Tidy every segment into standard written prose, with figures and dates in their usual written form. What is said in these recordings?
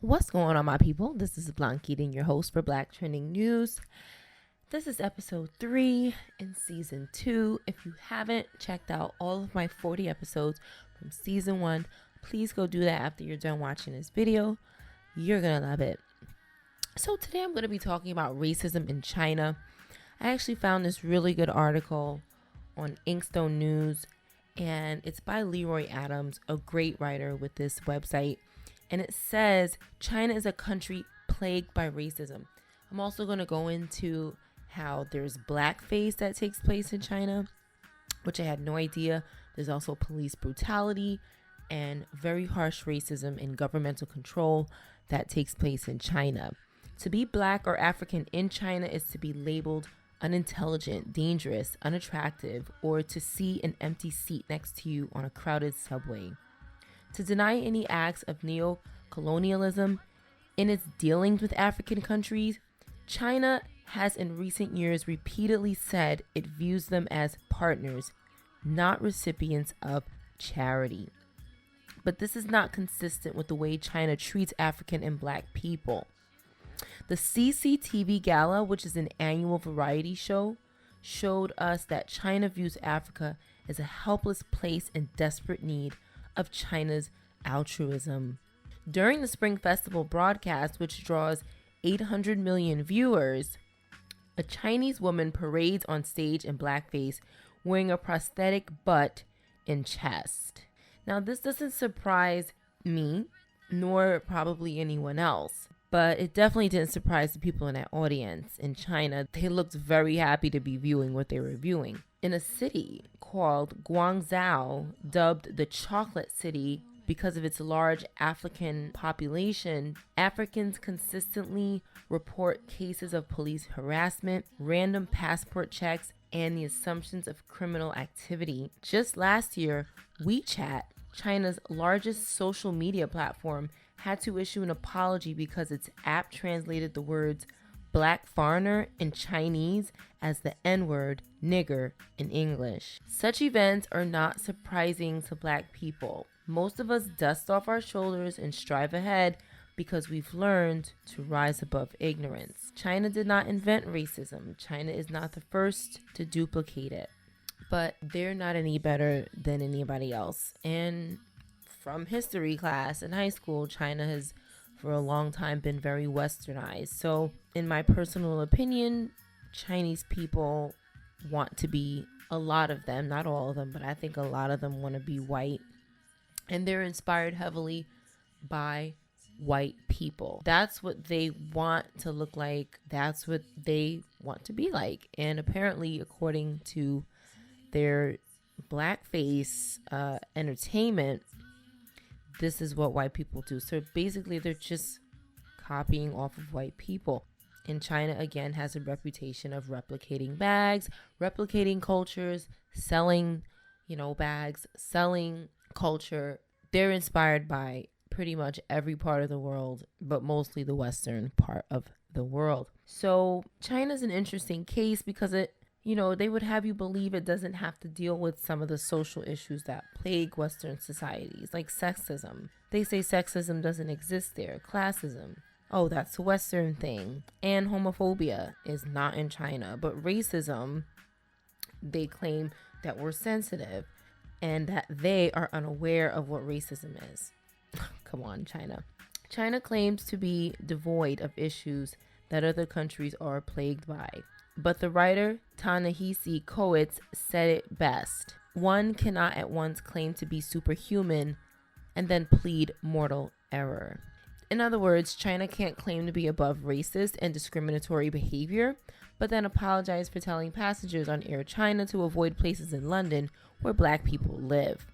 What's going on, my people? This is Blanche, your host for Black Trending News. This is episode 3 in season 2. If you haven't checked out all of my 40 episodes from season 1, please go do that after you're done watching this video. You're going to love it. So today I'm going to be talking about racism in China. I actually found this really good article on Inkstone News, and it's by Leroy Adams, a great writer with this website. And it says China is a country plagued by racism. I'm also going to go into how there's blackface that takes place in China, which I had no idea. There's also police brutality and very harsh racism and governmental control that takes place in China. To be Black or African in China is to be labeled unintelligent, dangerous, unattractive, or to see an empty seat next to you on a crowded subway. To deny any acts of neo-colonialism in its dealings with African countries, China has in recent years repeatedly said it views them as partners, not recipients of charity. But this is not consistent with the way China treats African and Black people. The cctv Gala, which is an annual variety show, showed us that China views Africa as a helpless place in desperate need of China's altruism. During the Spring Festival broadcast, which draws 800 million viewers, a Chinese woman parades on stage in blackface wearing a prosthetic butt and chest. Now, this doesn't surprise me, nor probably anyone else, but it definitely didn't surprise the people in that audience in China. They looked very happy to be viewing what they were viewing. In a city called Guangzhou, dubbed the Chocolate City because of its large African population, Africans consistently report cases of police harassment, random passport checks, and the assumptions of criminal activity. Just last year, WeChat, China's largest social media platform, had to issue an apology because its app translated the words Black foreigner in Chinese as the N-word, nigger in English. Such events are not surprising to Black people. Most of us dust off our shoulders and strive ahead because we've learned to rise above ignorance. China did not invent racism. China is not the first to duplicate it. But they're not any better than anybody else. And from history class in high school, China has for a long time been very westernized. So in my personal opinion, Chinese people want to be, a lot of them, not all of them, but I think a lot of them want to be white. And they're inspired heavily by white people. That's what they want to look like. That's what they want to be like. And apparently, according to their blackface entertainment, this is what white people do. So basically, they're just copying off of white people. And China, again, has a reputation of replicating bags, replicating cultures, selling, bags, selling culture. They're inspired by pretty much every part of the world, but mostly the Western part of the world. So China's an interesting case because they would have you believe it doesn't have to deal with some of the social issues that plague Western societies, like sexism. They say sexism doesn't exist there. Classism. Oh, that's a Western thing. And homophobia is not in China. But racism, they claim that we're sensitive and that they are unaware of what racism is. Come on, China. China claims to be devoid of issues that other countries are plagued by. But the writer Ta-Nehisi Coates said it best. One cannot at once claim to be superhuman and then plead mortal error. In other words, China can't claim to be above racist and discriminatory behavior, but then apologize for telling passengers on Air China to avoid places in London where Black people live.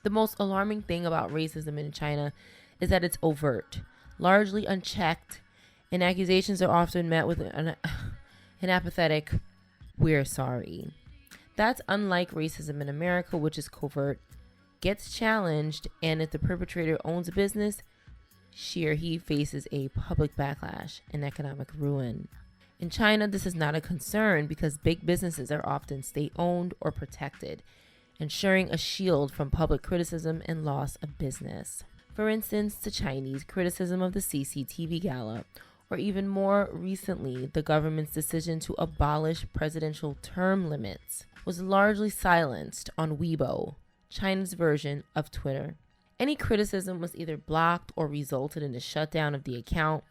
The most alarming thing about racism in China is that it's overt, largely unchecked, and accusations are often met with an apathetic, "We're sorry." That's unlike racism in America, which is covert, gets challenged, and if the perpetrator owns a business, she or he faces a public backlash and economic ruin. In China, this is not a concern because big businesses are often state-owned or protected, ensuring a shield from public criticism and loss of business. For instance, the Chinese criticism of the CCTV gala, or even more recently, the government's decision to abolish presidential term limits, was largely silenced on Weibo, China's version of Twitter. Any criticism was either blocked or resulted in the shutdown of the account.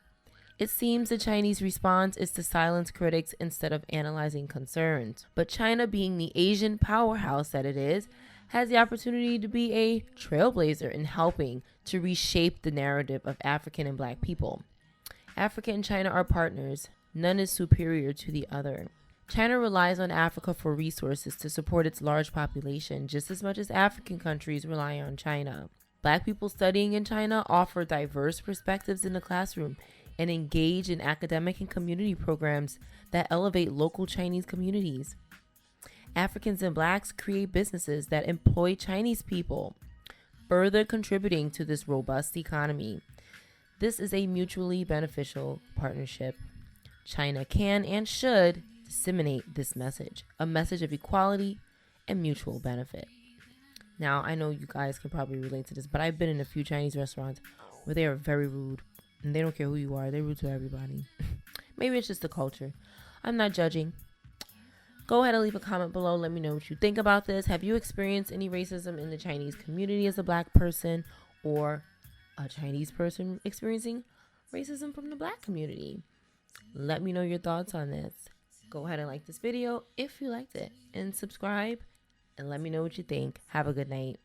It seems the Chinese response is to silence critics instead of analyzing concerns. But China, being the Asian powerhouse that it is, has the opportunity to be a trailblazer in helping to reshape the narrative of African and Black people. Africa and China are partners. None is superior to the other. China relies on Africa for resources to support its large population, just as much as African countries rely on China. Black people studying in China offer diverse perspectives in the classroom and engage in academic and community programs that elevate local Chinese communities. Africans and Blacks create businesses that employ Chinese people, further contributing to this robust economy. This is a mutually beneficial partnership. China can and should disseminate this message, a message of equality and mutual benefit. Now, I know you guys can probably relate to this, but I've been in a few Chinese restaurants where they are very rude, and they don't care who you are. They're rude to everybody. Maybe it's just the culture. I'm not judging. Go ahead and leave a comment below. Let me know what you think about this. Have you experienced any racism in the Chinese community as a Black person, or a Chinese person experiencing racism from the Black community? Let me know your thoughts on this. Go ahead and like this video if you liked it, and subscribe, and let me know what you think. Have a good night.